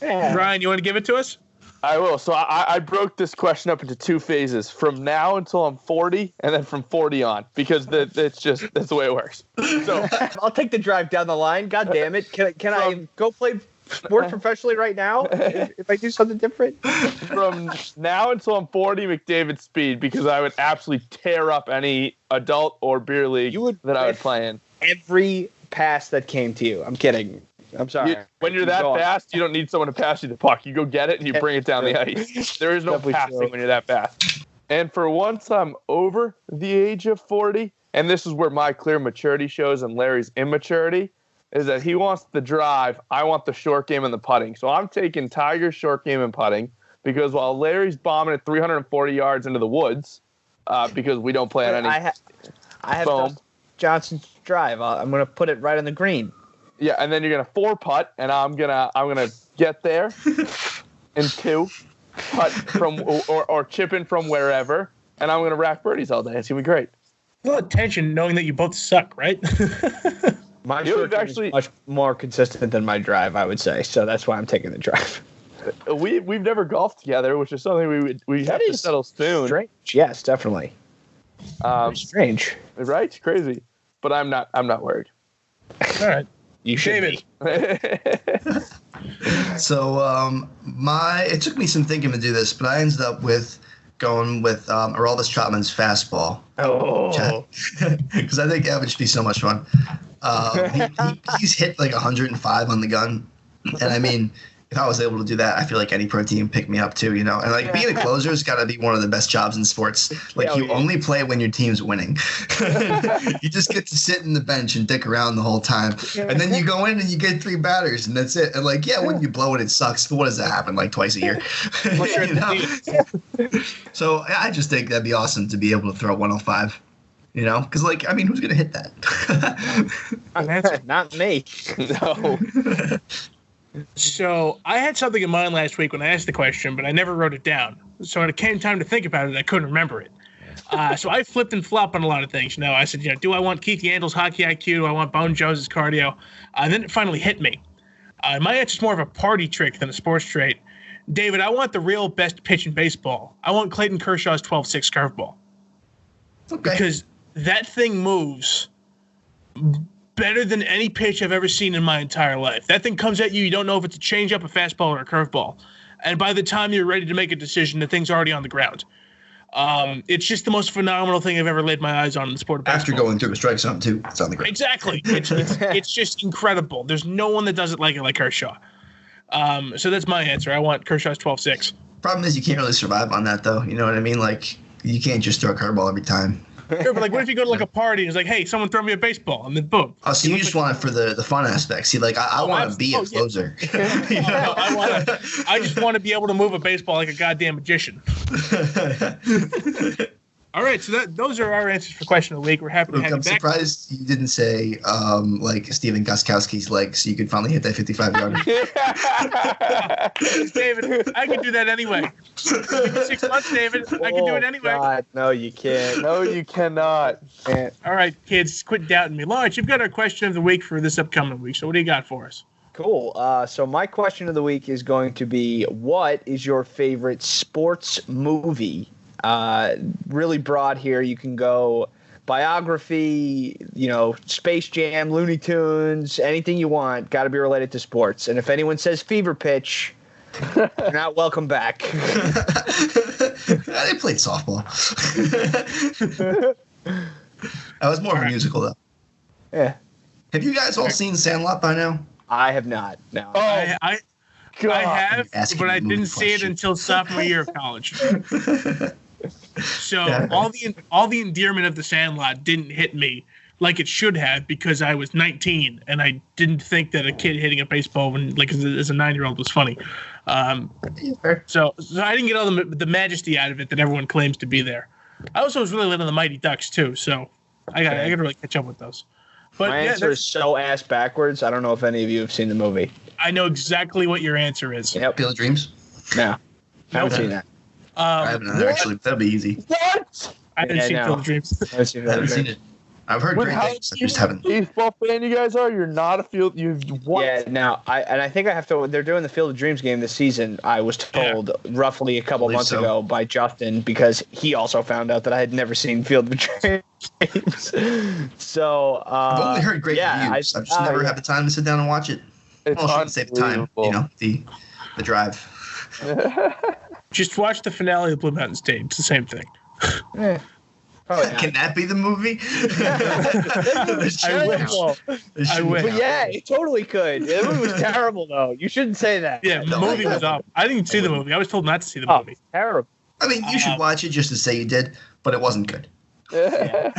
Yeah. Ryan, you want to give it to us? I will. So I broke this question up into 2 phases: from now until I'm 40, and then from 40 on, because that's the way it works. So I'll take the drive down the line. God damn it! Can I go play sports professionally right now if I do something different? From now until I'm 40, McDavid speed, because I would absolutely tear up any adult or beer league that I would play in. Every pass that came to you. I'm kidding. I'm sorry. When you're that fast, you don't need someone to pass you the puck. You go get it and you bring it down the ice. There is no passing when you're that fast. And for once I'm over the age of 40, and this is where my clear maturity shows and Larry's immaturity, is that he wants the drive, I want the short game and the putting. So I'm taking Tiger's short game and putting, because while Larry's bombing at 340 yards into the woods, because we don't play on any I have foam. Johnson's drive. I'm going to put it right on the green. Yeah, and then you're gonna 4-putt, and I'm gonna get there in 2, putt from or chip in from wherever, and I'm gonna rack birdies all day. It's gonna be great. A little tension knowing that you both suck, right? My short game is much more consistent than my drive, I would say. So that's why I'm taking the drive. We've never golfed together, which is something we have to settle soon. Strange. Yes, definitely. Strange. Right? Crazy. But I'm not worried. All right. You should David. So it took me some thinking to do this, but I ended up going with Aroldis Chapman's fastball. Oh. Because I think that would just be so much fun. He's hit like 105 on the gun, and I mean, if I was able to do that, I feel like any pro team picked me up too, you know. And like being a closer has got to be one of the best jobs in sports. Like you only play when your team's winning. You just get to sit in the bench and dick around the whole time, and then you go in and you get 3 batters, and that's it. And like, when you blow it sucks. But what does that happen like twice a year? You know? So I just think that'd be awesome to be able to throw 105. You know, because like, I mean, who's gonna hit that? Not me. No. So I had something in mind last week when I asked the question, but I never wrote it down. So when it came time to think about it, I couldn't remember it. So I flipped and flopped on a lot of things. You know, I said, do I want Keith Yandel's hockey IQ? Do I want Bone Jones' cardio? And then it finally hit me. My answer's more of a party trick than a sports trait. David, I want the real best pitch in baseball. I want Clayton Kershaw's 12-6 curveball. Okay. Because that thing moves better than any pitch I've ever seen in my entire life. That thing comes at you. You don't know if it's a changeup, a fastball, or a curveball. And by the time you're ready to make a decision, the thing's already on the ground. It's just the most phenomenal thing I've ever laid my eyes on in the sport of basketball. After going through a strike zone, too. It's on the ground. Exactly. It's just incredible. There's no one that does it like Kershaw. So that's my answer. I want Kershaw's 12-6. Problem is you can't really survive on that, though. You know what I mean? Like, you can't just throw a curveball every time. Sure, but like, what if you go to like a party and it's like, hey, someone throw me a baseball, and then boom. Oh, so you just want it for the fun aspect. See, like, I want to be a closer. Yeah. You know, I just want to be able to move a baseball like a goddamn magician. All right, so those are our answers for question of the week. We're happy to have you back. I'm surprised you didn't say like Steven Gostkowski's legs, so you could finally hit that 55-yarder. David, I can do that anyway. 6 months, David. I can do it anyway. God, no, you can't. No, you cannot. All right, kids, quit doubting me. Lawrence, you've got our question of the week for this upcoming week. So what do you got for us? Cool. So my question of the week is going to be, what is your favorite sports movie? Really broad here. You can go biography, Space Jam, Looney Tunes, anything you want. Got to be related to sports. And if anyone says Fever Pitch, you're not welcome back. They played softball. That was more of a musical, though. Yeah. Have you guys all seen Sandlot by now? I have not. No. Oh, I have, but I didn't see it until sophomore year of college. So all the endearment of the Sandlot didn't hit me like it should have, because I was 19 and I didn't think that a kid hitting a baseball as a 9-year-old was funny. So I didn't get all the majesty out of it that everyone claims to be there. I also was really lit on the Mighty Ducks too, so I got to really catch up with those. But my answer is so ass backwards. I don't know if any of you have seen the movie. I know exactly what your answer is. Yep. Field of Dreams? No. I haven't seen that. I haven't either, actually. That'd be easy. What? I haven't seen Field of Dreams. I haven't seen it. I've heard great things. I just haven't. Baseball fan you guys are? You're not a field. What? Yeah, now I think I have to. They're doing the Field of Dreams game this season. I was told roughly a couple months ago by Justin, because he also found out that I had never seen Field of Dreams. So I've only heard great reviews. I've just never had the time to sit down and watch it. It's I shouldn't say the time. The drive. Just watch the finale of Blue Mountain State. It's the same thing. Can that be the movie? I wish. But yeah, it totally could. The movie was terrible, though. You shouldn't say that. Yeah, the movie was awful. I didn't see the movie. I was told not to see the movie. Terrible. I mean, you should watch it just to say you did, but it wasn't good. Yeah.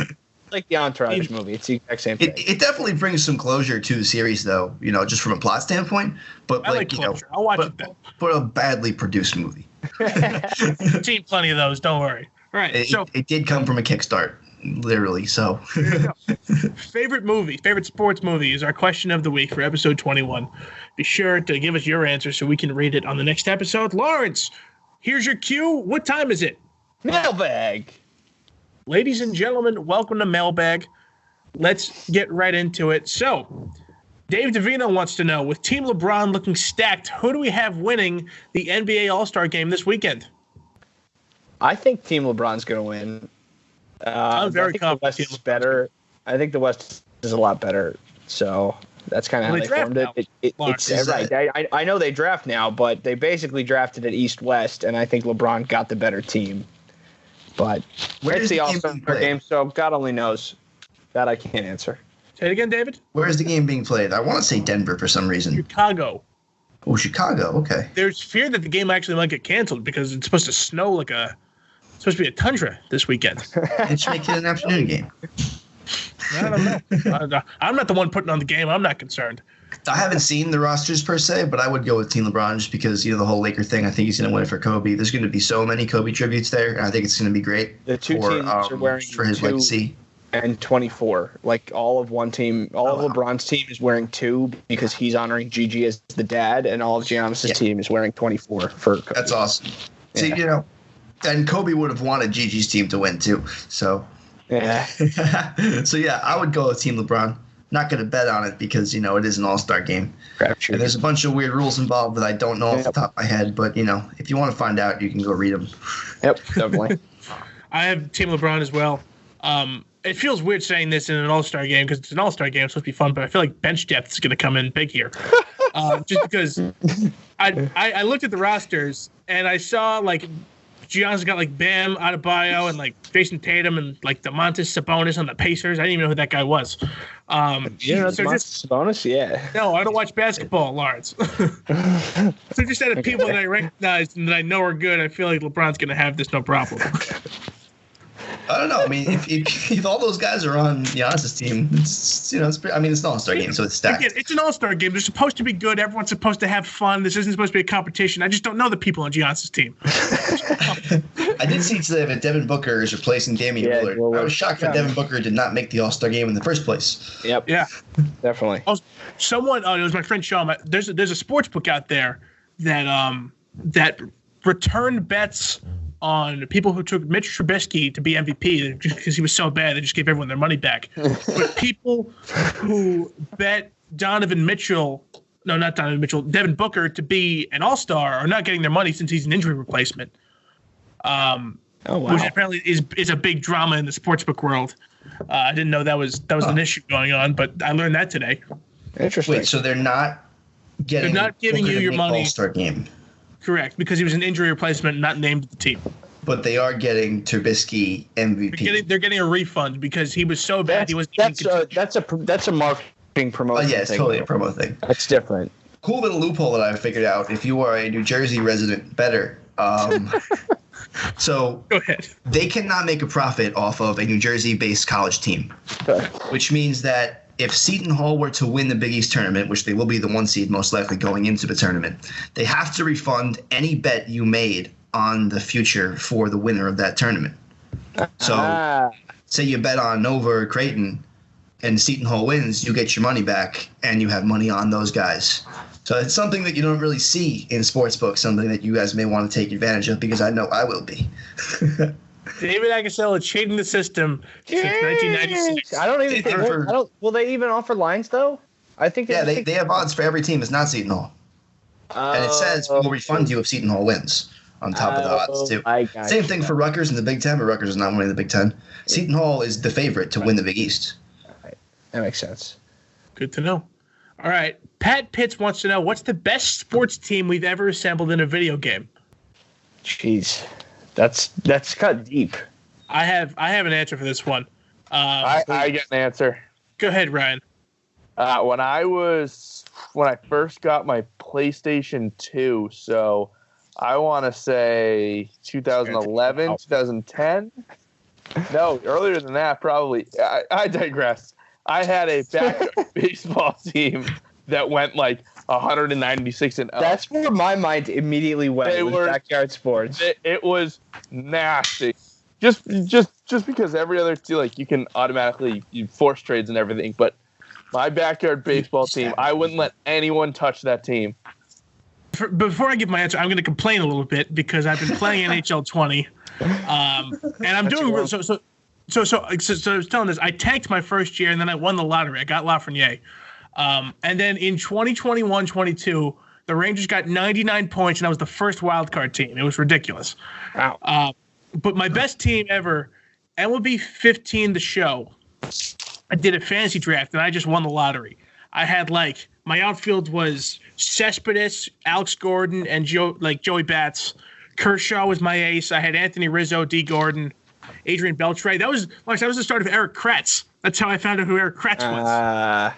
Like the Entourage movie. It's the exact same thing. It definitely brings some closure to the series, though, just from a plot standpoint. But I like closure. I'll watch it then. But a badly produced movie. I've seen plenty of those. Don't worry. All right. It did come from a Kickstart, literally. So, favorite sports movie is our question of the week for episode 21. Be sure to give us your answer so we can read it on the next episode. Lawrence, here's your cue. What time is it? Mailbag. Ladies and gentlemen, welcome to Mailbag. Let's get right into it. So, Dave Davino wants to know, with Team LeBron looking stacked, who do we have winning the NBA All-Star Game this weekend? I think Team LeBron's going to win. I'm very confident. The West is better. I think the West is a lot better. So that's kind of how they formed it. It's right. I know they draft now, but they basically drafted it East-West, and I think LeBron got the better team. But it's the All-Star game, so God only knows. That I can't answer. Say it again, David. Where is the game being played? I want to say Denver for some reason. Chicago. Oh, Chicago. Okay. There's fear that the game actually might get canceled because it's supposed to snow it's supposed to be a tundra this weekend. It should make it an afternoon game. I don't know. I'm not the one putting on the game. I'm not concerned. I haven't seen the rosters per se, but I would go with Team LeBron just because, the whole Laker thing. I think he's going to win it for Kobe. There's going to be so many Kobe tributes there, and I think it's going to be great the two teams are wearing for his legacy. And 24. Like all of one team, of LeBron's team is wearing 2 because he's honoring Gigi as the dad, and all of Giannis's team is wearing 24 for Kobe. That's awesome. See, and Kobe would have wanted Gigi's team to win too. So, yeah. So yeah, I would go with Team LeBron. Not going to bet on it because it is an All-Star game. And there's a bunch of weird rules involved that I don't know off the top of my head. But if you want to find out, you can go read them. Yep, definitely. I have Team LeBron as well. It feels weird saying this in an All-Star game because it's an All-Star game. It's supposed to be fun, but I feel like bench depth is going to come in big here. Just because I looked at the rosters and I saw Giannis got Bam Adebayo and Jason Tatum and Domantas Sabonis on the Pacers. I didn't even know who that guy was. Sabonis? Yeah. No, I don't watch basketball, Lawrence. So just out of people that I recognize and that I know are good, I feel like LeBron's going to have this no problem. I don't know. I mean, if all those guys are on Giannis's team, it's it's an All-Star game, so it's stacked. Again, it's an All-Star game. They're supposed to be good. Everyone's supposed to have fun. This isn't supposed to be a competition. I just don't know the people on Giannis's team. I did see today that Devin Booker is replacing Damian Lillard. I was shocked that Devin Booker did not make the All-Star game in the first place. Yep. Yeah. Definitely. It was my friend Sean. There's a sports book out there that returned bets on people who took Mitch Trubisky to be MVP just because he was so bad. They just gave everyone their money back. But people who bet Devin Booker to be an all-star are not getting their money since he's an injury replacement. Which apparently is a big drama in the sportsbook world. I didn't know that was an issue going on, but I learned that today. Interesting. Wait, so they're not giving you your money. All-Star game. Correct, because he was an injury replacement, not named to the team. But they are getting Trubisky MVP. They're getting a refund because he was so bad. That's a marketing promotion. Oh yeah, it's totally a promo thing. That's different. Cool little loophole that I figured out. If you are a New Jersey resident bettor, so go ahead. They cannot make a profit off of a New Jersey-based college team, which means that if Seton Hall were to win the Big East tournament, which they will be the 1 seed most likely going into the tournament, they have to refund any bet you made on the future for the winner of that tournament. So say you bet on Nova or Creighton and Seton Hall wins, you get your money back and you have money on those guys. So it's something that you don't really see in sportsbooks, something that you guys may want to take advantage of because I know I will be. David Agasella cheating the system since 1996. I don't even think. Will they even offer lines though? I think. They have odds for every team that's not Seton Hall, and it says we'll refund you if Seton Hall wins on top of the odds too. Same thing for Rutgers in the Big Ten, but Rutgers is not winning the Big Ten. Seton Hall is the favorite to win the Big East. Right. That makes sense. Good to know. All right, Pat Pitts wants to know what's the best sports team we've ever assembled in a video game. Jeez. That's cut deep. I have an answer for this one. I get an answer. Go ahead, Ryan. When I first got my PlayStation 2, so I want to say 2011, 2010. No, earlier than that, probably. I digress. I had a backup baseball team that went 196-0. That's where my mind immediately went. It was backyard sports. It was nasty. Just because every other team, you can automatically force trades and everything, but my backyard baseball team, I wouldn't let anyone touch that team. Before I give my answer, I'm going to complain a little bit because I've been playing NHL 20, and I'm doing so. I was telling this. I tanked my first year, and then I won the lottery. I got Lafreniere. And then in 2021-22, the Rangers got 99 points, and that was the first wild card team. It was ridiculous. Wow. But my best team ever, MLB 15, the show, I did a fantasy draft, and I just won the lottery. I had, like, my outfield was Cespedes, Alex Gordon, and Joey Bats. Kershaw was my ace. I had Anthony Rizzo, D. Gordon, Adrian Beltre. That was the start of Eric Kratz. That's how I found out who Eric Kratz was.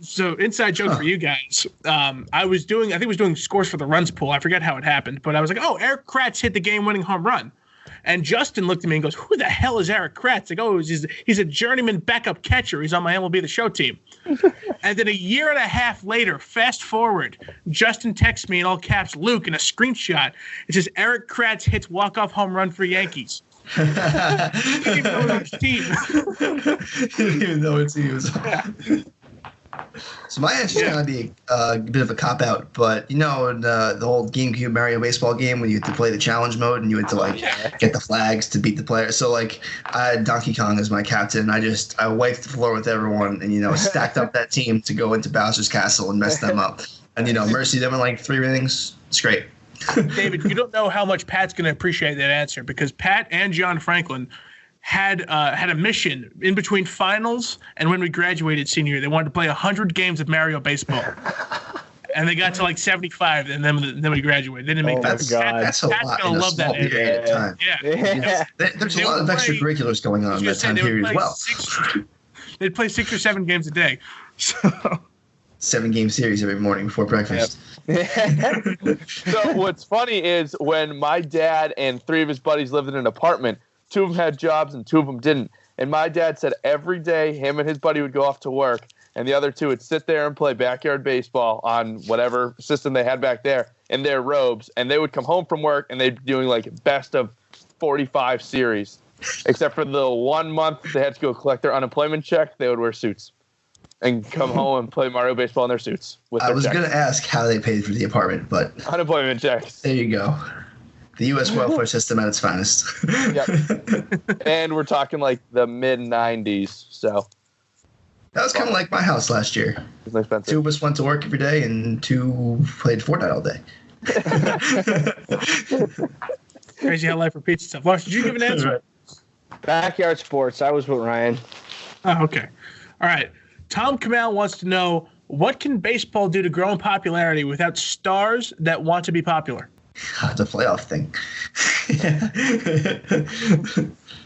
So inside joke for you guys. I was doing scores for the runs pool. I forget how it happened, but I was like, oh, Eric Kratz hit the game-winning home run. And Justin looked at me and goes, who the hell is Eric Kratz? I go, he's a journeyman backup catcher. He's on my MLB The Show team. And then a year and a half later, fast forward, Justin texts me in all caps, Luke, in a screenshot. It says, Eric Kratz hits walk-off home run for Yankees. He didn't even know which team. He didn't even know which team was on. Yeah. So my answer is going to be a bit of a cop-out, but the whole GameCube Mario baseball game when you had to play the challenge mode and you had to get the flags to beat the player. So I had Donkey Kong as my captain. I wiped the floor with everyone and stacked up that team to go into Bowser's Castle and mess them up. And mercy them in like 3 innings. It's great. David, you don't know how much Pat's going to appreciate that answer because Pat and John Franklin had a mission in between finals and when we graduated senior year. They wanted to play 100 games of Mario baseball, and they got to like 75, and then we graduated. They didn't make that. That's a lot. Pat's gonna love that period of time. Yeah. There's a lot of extracurriculars going on in that time period as well. They'd play 6 or 7 games a day. So 7-game series every morning before breakfast. Yep. So what's funny is when my dad and 3 of his buddies lived in an apartment, 2 of them had jobs and 2 of them didn't. And my dad said every day him and his buddy would go off to work and the other 2 would sit there and play backyard baseball on whatever system they had back there in their robes. And they would come home from work and they'd be doing like best of 45 series. Except for the 1 month they had to go collect their unemployment check, they would wear suits and come home and play Mario baseball in their suits. I was going to ask how they paid for the apartment, but unemployment checks. There you go. The U.S. welfare system at its finest. Yep. And we're talking like the mid-90s, so. That was kind of like my house last year. It was expensive. 2 of us went to work every day, and 2 played Fortnite all day. Crazy how life repeats itself. Lars, did you give an answer? Backyard sports. I was with Ryan. Oh, okay. All right. Tom Kamal wants to know, what can baseball do to grow in popularity without stars that want to be popular? The playoff thing.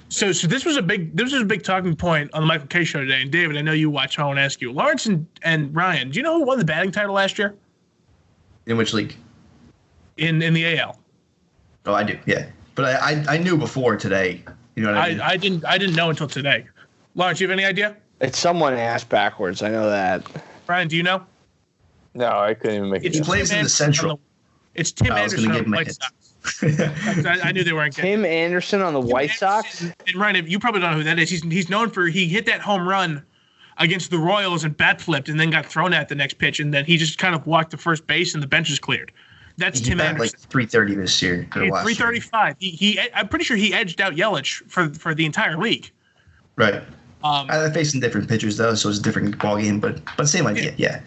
So this was a big talking point on the Michael K show today. And David, I know you watch, so I want to ask you. Lawrence and Ryan, do you know who won the batting title last year? In which league? In the AL. Oh, I do. Yeah, but I knew before today. You know what I mean? I didn't know until today. Lawrence, you have any idea? It's someone ass backwards. I know that. Ryan, do you know? No, I couldn't even make it. He plays in the Central. It's Tim Anderson on the White Sox. I knew they weren't getting Tim Anderson on the White Sox? And Ryan, you probably don't know who that is. He's known for he hit that home run against the Royals and bat flipped and then got thrown at the next pitch, and then he just kind of walked to first base and the bench is cleared. That's Tim Anderson. Like 330 this year. 335. I'm pretty sure he edged out Yelich for the entire league. Right. They're facing different pitchers though, so it's a different ball game, but same idea. Yeah.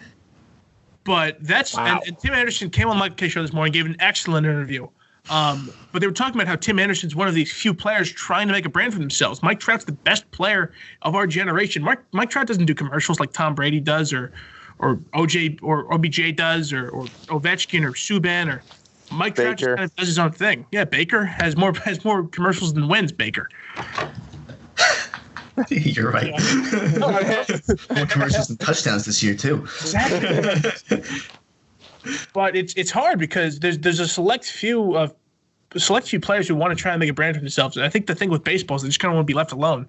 But that's wow. And Tim Anderson came on Mike K show this morning, gave an excellent interview. But they were talking about how Tim Anderson's one of these few players trying to make a brand for themselves. Mike Trout's the best player of our generation. Mike Trout doesn't do commercials like Tom Brady does, or OJ or OBJ does, or Ovechkin or Subban, or Mike Trout just kind of does his own thing. Yeah, Baker has more commercials than wins. Baker. You're right. Yeah. More commercials and touchdowns this year too. Exactly. But it's hard because there's a select few players who want to try and make a brand for themselves. And I think the thing with baseball is they just kind of want to be left alone.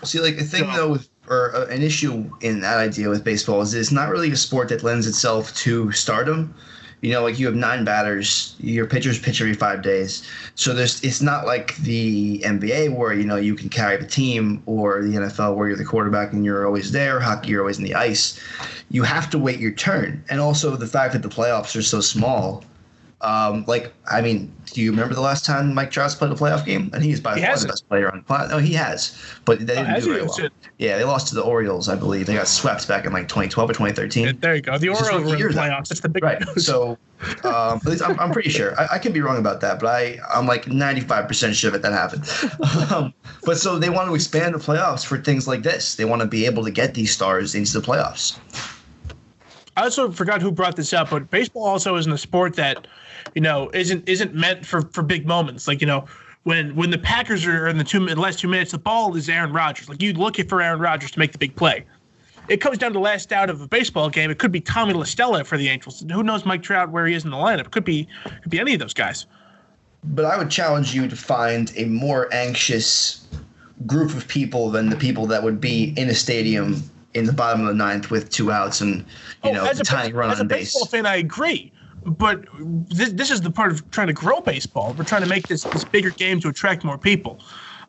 See, like the thing though, an issue in that idea with baseball is it's not really a sport that lends itself to stardom. You know, like you have 9 batters, your pitchers pitch every 5 days. So it's not like the NBA where, you can carry the team, or the NFL where you're the quarterback and you're always there. Hockey, you're always in the ice. You have to wait your turn. And also the fact that the playoffs are so small Do you remember the last time Mike Trout's played a playoff game? And he's by far the best player on the planet. No, he has, but they didn't do very well. Yeah, they lost to the Orioles, I believe. They got swept back in like 2012 or 2013. Yeah, there you go. The Orioles were in the playoffs. That's the big news. So, at least I'm pretty sure. I could be wrong about that, but I'm like 95% sure that happened. But so they want to expand the playoffs for things like this. They want to be able to get these stars into the playoffs. I also forgot who brought this up, but baseball also isn't a sport that, isn't meant for big moments. Like, when the Packers are in the last 2 minutes, the ball is Aaron Rodgers. Like, you'd look for Aaron Rodgers to make the big play. It comes down to the last out of a baseball game. It could be Tommy LaStella for the Angels. Who knows Mike Trout where he is in the lineup? It could be any of those guys. But I would challenge you to find a more anxious group of people than the people that would be in a stadium in the bottom of the ninth with 2 outs and the tiny run on base. As a baseball fan, I agree. But this is the part of trying to grow baseball. We're trying to make this bigger game to attract more people.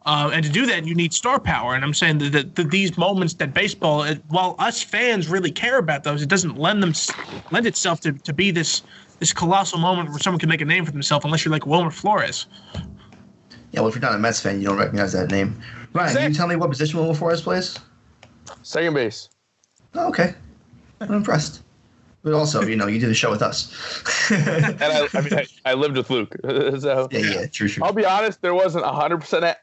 And to do that, you need star power. And I'm saying that these moments that baseball, while us fans really care about those, it doesn't lend itself to be this colossal moment where someone can make a name for themselves unless you're like Wilmer Flores. Yeah, well, if you're not a Mets fan, you don't recognize that name. Ryan, can you tell me what position Wilmer Flores plays? Second base. Oh, okay. I'm impressed. But also, you did a show with us. And I lived with Luke. So Yeah, true. I'll be honest, there wasn't 100%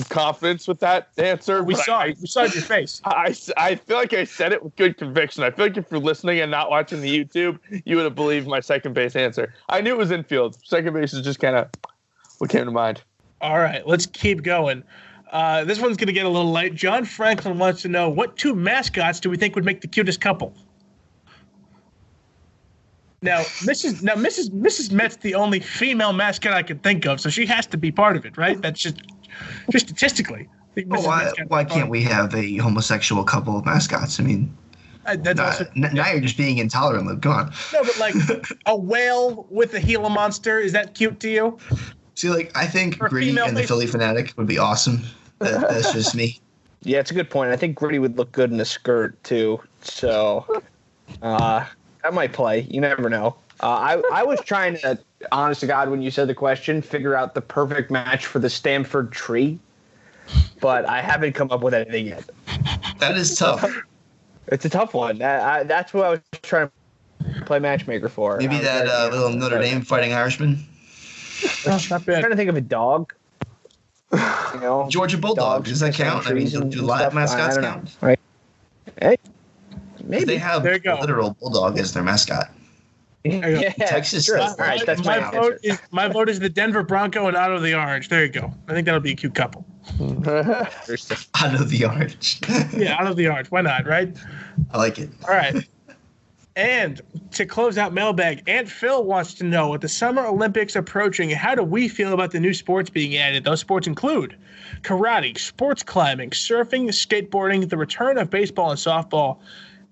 confidence with that answer. We saw your face. I feel like I said it with good conviction. I feel like if you're listening and not watching the YouTube, you would have believed my second base answer. I knew it was infield. Second base is just kind of what came to mind. All right, let's keep going. This one's going to get a little light. John Franklin wants to know, what 2 mascots do we think would make the cutest couple? Now, Mrs. Met's the only female mascot I can think of, so she has to be part of it, right? That's just statistically. Why can't we have a homosexual couple of mascots? I mean, now you're just being intolerant, Luke. Go on. No, but like a whale with a Gila monster, is that cute to you? See, I think Gritty and the Philly Fanatic would be awesome. That's just me. Yeah, it's a good point. I think Gritty would look good in a skirt, too. So, that might play. You never know. I was trying to, honest to God, when you said the question, figure out the perfect match for the Stanford tree. But I haven't come up with anything yet. That is tough. It's a tough one. That's what I was trying to play matchmaker for. Maybe that little Notre Dame Fighting Irishman. Not bad. I'm trying to think of a dog. Georgia Bulldog. Does that count? I mean, do live mascots count? Right. Hey, maybe. They have a literal bulldog as their mascot. Yeah, Texas. True. All right, that's my vote is the Denver Bronco and Otto the Orange. There you go. I think that'll be a cute couple. Otto the Orange. Yeah, Otto the Orange. Why not, right? I like it. All right. And to close out mailbag, Aunt Phil wants to know, with the Summer Olympics approaching, how do we feel about the new sports being added? Those sports include karate, sports climbing, surfing, skateboarding, the return of baseball and softball.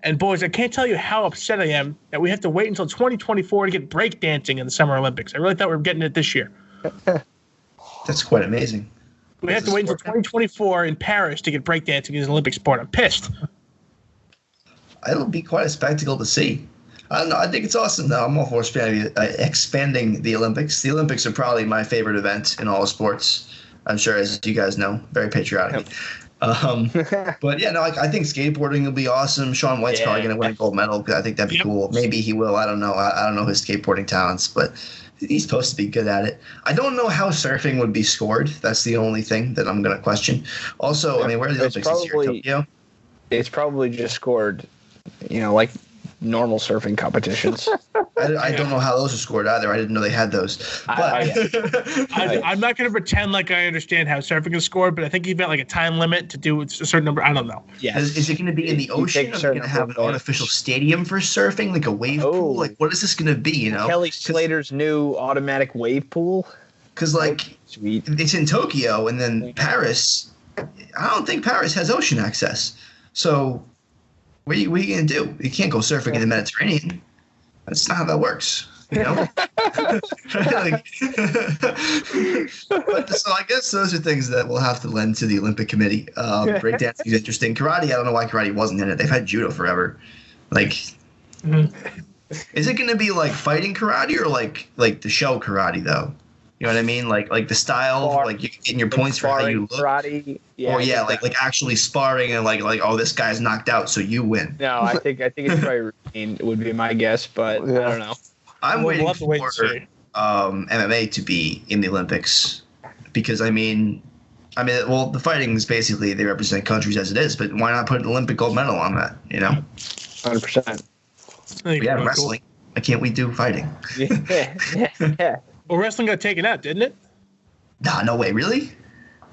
And boys, I can't tell you how upset I am that we have to wait until 2024 to get breakdancing in the Summer Olympics. I really thought we were getting it this year. That's quite amazing. We have to wait until 2024 in Paris to get breakdancing as an Olympic sport. I'm pissed. It'll be quite a spectacle to see. I don't know. I think it's awesome, though. I'm all for expanding the Olympics. The Olympics are probably my favorite event in all of sports. I'm sure, as you guys know, very patriotic. But yeah, no, I think skateboarding will be awesome. Shaun White's probably going to win a gold medal because I think that'd be cool. Maybe he will. I don't know. I don't know his skateboarding talents, but he's supposed to be good at it. I don't know how surfing would be scored. That's the only thing that I'm going to question. Also, I mean, where are the Olympics this year? Tokyo? It's probably just scored, like normal surfing competitions. I don't know how those are scored either. I didn't know they had those. But I'm not going to pretend like I understand how surfing is scored, but I think you've got like a time limit to do a certain number. I don't know. Yeah. Is it going to be in the ocean? Are they going to have an artificial stadium for surfing, like a wave pool? Like, what is this going to be? Kelly Slater's new automatic wave pool. Because it's in Tokyo, and then Paris. I don't think Paris has ocean access. So what are you going to do? You can't go surfing in the Mediterranean. That's not how that works, But so I guess those are things that we'll have to lend to the Olympic Committee. Breakdancing is interesting. Karate, I don't know why karate wasn't in it. They've had judo forever. Is it going to be like fighting karate or like the show karate though? You know what I mean? Like the style, like you're getting your points for how you look. Karate. Yeah, or like actually sparring and like oh, this guy's knocked out, so you win. No, I think it's probably routine would be my guess, but I don't know. I'm waiting for MMA to be in the Olympics because I mean, well, the fighting is basically they represent countries as it is, but why not put an Olympic gold medal on that? 100%. Yeah, wrestling. Why can't we do fighting? Yeah. Well, wrestling got taken out, didn't it? Nah, no way, really?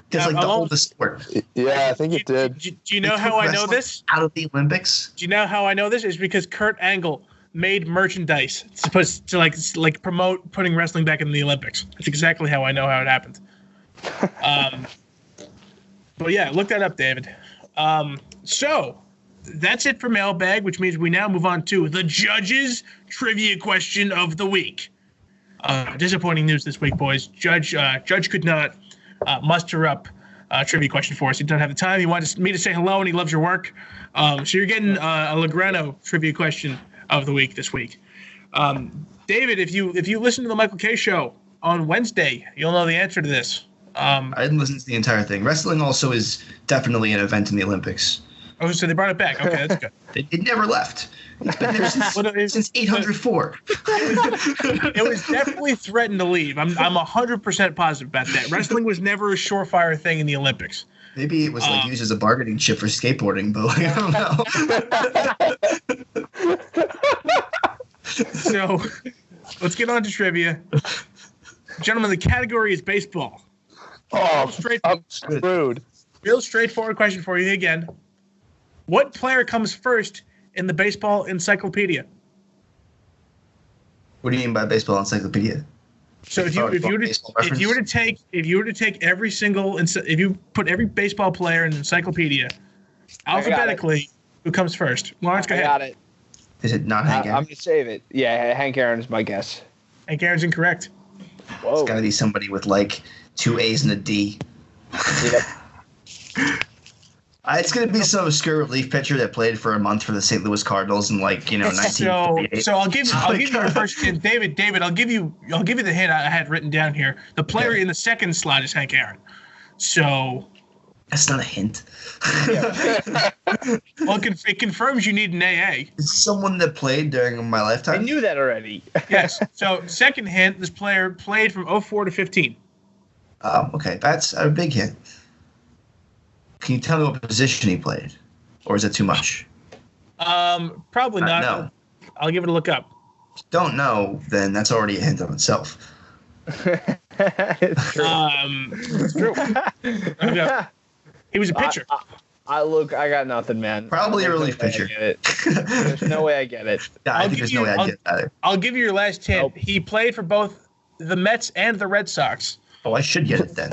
That's like the oldest sport. Yeah, I think it did. Do you know how I know this? Out of the Olympics? Do you know how I know this? It's because Kurt Angle made merchandise supposed to like promote putting wrestling back in the Olympics. That's exactly how I know how it happened. But yeah, look that up, David. So that's it for mailbag, which means we now move on to the judge's trivia question of the week. Disappointing news this week, boys. Judge could not muster up a trivia question for us. He doesn't have the time. He wanted me to say hello, and he loves your work. So you're getting a Lograno trivia question of the week this week. David, if you listen to the Michael K. Show on Wednesday, you'll know the answer to this. I didn't listen to the entire thing. Wrestling also is definitely an event in the Olympics. Oh, so they brought it back. Okay, that's good. It never left. It's been there since 804. It was definitely threatened to leave. I'm 100% positive about that. Wrestling was never a surefire thing in the Olympics. Maybe it was like used as a bargaining chip for skateboarding, but like, I don't know. So let's get on to trivia. Gentlemen, the category is baseball. Oh, I'm screwed. Real straightforward question for you again. What player comes first in the baseball encyclopedia? What do you mean by baseball encyclopedia? So if you were to take every single if you put every baseball player in the encyclopedia alphabetically, who comes first? Lawrence, go ahead. I got it. Is it not Hank Aaron? I'm gonna save it. Yeah, Hank Aaron is my guess. Hank Aaron's incorrect. Whoa. It's got to be somebody with like 2 A's and a D. Yep. It's going to be some obscure relief pitcher that played for a month for the St. Louis Cardinals in 1958. So I'll give you your first hint, David. I'll give you the hint I had written down here. The player in the second slot is Hank Aaron. So that's not a hint. Well, it confirms you need an AA. It's someone that played during my lifetime. I knew that already. Yes. So second hint, this player played from 04 to 15. Oh, okay. That's a big hint. Can you tell me what position he played? Or is it too much? Probably not. No. I'll give it a look up. If you don't know, then that's already a hint of itself. It's true. It's true. He was a pitcher. I got nothing, man. Probably a relief pitcher. There's no way I get it. Yeah, I think there's no way I get it either. I'll give you your last hint. Nope. He played for both the Mets and the Red Sox. Oh, I should get it then.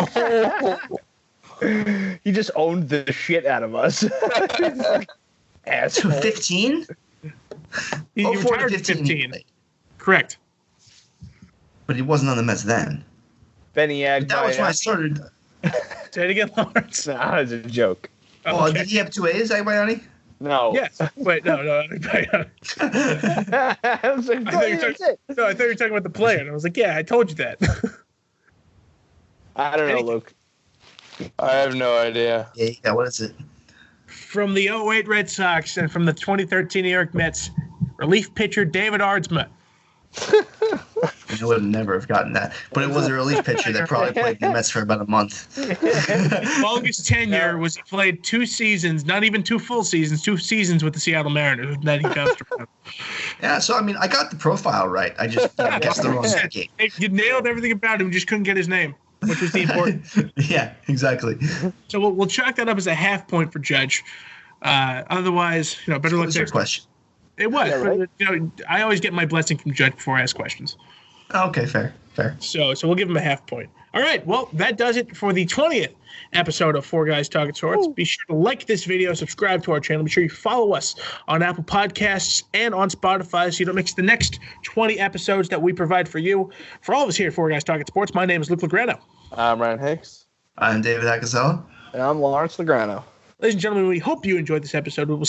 He just owned the shit out of us. Asshole. 15? He retired at 15. Correct. But he wasn't on the Mets then. Benny Ag. That was when I started. Say it again, Lawrence. Nah, it was a joke. Oh, Okay. did he have 2 A's, Agbaiani? No. Yes. Wait, no. I was like, I thought you were talking about the player, and I was like, yeah, I told you that. I don't know, Luke. I have no idea. Yeah, what is it? From the 08 Red Sox and from the 2013 New York Mets, relief pitcher David Aardsma. I would never have gotten that. But it was a relief pitcher that probably played in the Mets for about a month. His longest tenure was he played 2 seasons, not even 2 full seasons, 2 seasons with the Seattle Mariners. Then he bounced around. Yeah, so I mean, I got the profile right. I just guessed the wrong decade. You nailed everything about him, just couldn't get his name, which was the important. Yeah, exactly. So we'll chalk that up as a half point for Judge. Otherwise, better luck What was your next time. question? It was. Yeah, right. But, I always get my blessing from Judge before I ask questions. Okay, fair. So we'll give him a half point. All right. Well, that does it for the 20th episode of Four Guys Talking Sports. Be sure to like this video, subscribe to our channel. Be sure you follow us on Apple Podcasts and on Spotify so you don't miss the next 20 episodes that we provide for you. For all of us here at Four Guys Talking Sports, my name is Luke Lograno. I'm Ryan Hicks. I'm David Acasella. And I'm Lawrence Lograno. Ladies and gentlemen, we hope you enjoyed this episode. We will